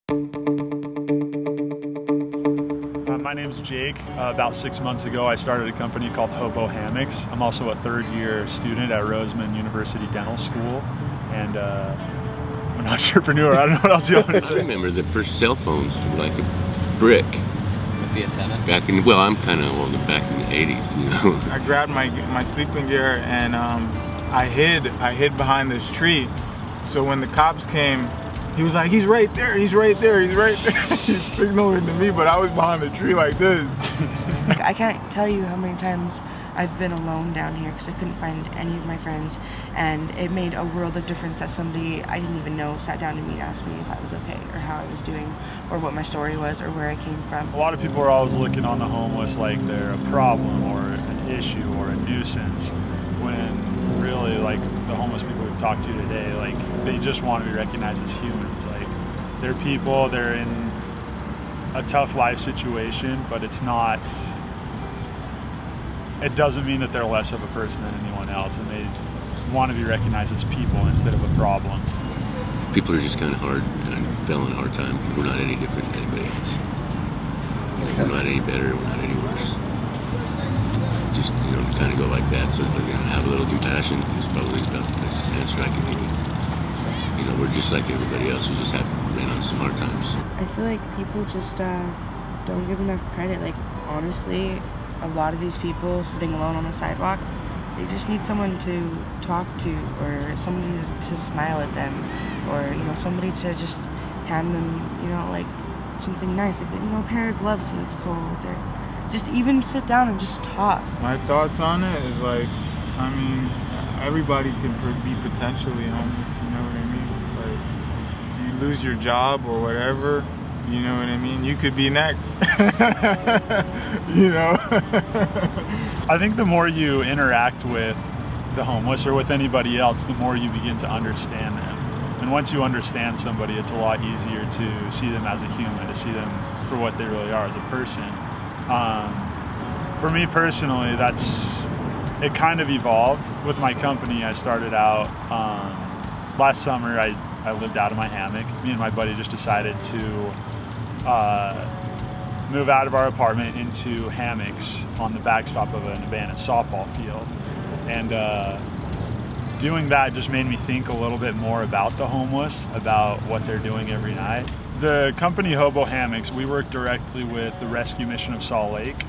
My name's Jake. About 6 months ago, I started a company called Hobo Hammocks. I'm also a third-year student at Roseman University Dental School, and I'm an entrepreneur. I don't know what else you want me to I say. remember the first cell phones were like a brick. With the antenna? Back in, well, I'm kind of old, back in the 80s, you know. I grabbed my sleeping gear and I hid behind this tree. So when the cops came, he was like, he's right there, he's right there, he's right there. He's signaling to me, but I was behind the tree like this. I can't tell you how many times I've been alone down here because I couldn't find any of my friends, and it made a world of difference that somebody I didn't even know sat down to me and asked me if I was okay or how I was doing or what my story was or where I came from. A lot of people are always looking on the homeless like they're a problem or an issue or a nuisance, when really, like, the homeless people we've talked to today, like, they just want to be recognized as humans. Like, they're people, they're in a tough life situation, but it's not, it doesn't mean that they're less of a person than anyone else, and they want to be recognized as people instead of a problem. People are just kind of hard and fell in hard times. We're not any different than anybody else. You know, we're not any better, we're not any worse. Just, you know, kind of go like that, so they're going to have a little compassion. It's probably about the best answer I can give you. You know, we're just like everybody else. We just have ran on some hard times. I feel like people just don't give enough credit. Like, honestly, a lot of these people sitting alone on the sidewalk, they just need someone to talk to, or somebody to smile at them, or, you know, somebody to just hand them, you know, like, something nice, like, you know, a pair of gloves when it's cold, or just even sit down and just talk. My thoughts on it is, like, I mean, everybody can be potentially homeless, you know what I mean? It's like, you lose your job or whatever, you know what I mean? You could be next, you know? I think the more you interact with the homeless or with anybody else, the more you begin to understand them. And once you understand somebody, it's a lot easier to see them as a human, to see them for what they really are as a person. For me personally, it kind of evolved with my company. I started out last summer. I lived out of my hammock. Me and my buddy just decided to move out of our apartment into hammocks on the backstop of an abandoned softball field. And doing that just made me think a little bit more about the homeless, about what they're doing every night. The company Hobo Hammocks, we work directly with the Rescue Mission of Salt Lake.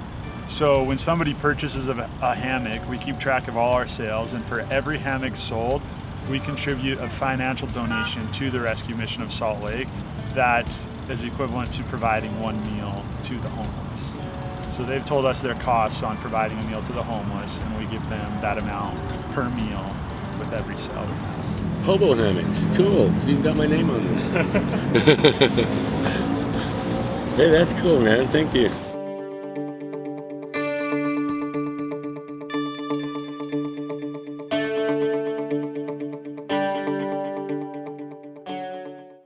So when somebody purchases a hammock, we keep track of all our sales, and for every hammock sold, we contribute a financial donation to the Rescue Mission of Salt Lake that is equivalent to providing one meal to the homeless. So they've told us their costs on providing a meal to the homeless, and we give them that amount per meal with every sale. Hobo Hammocks, cool. So you've got my name on this. Hey, that's cool, man. Thank you.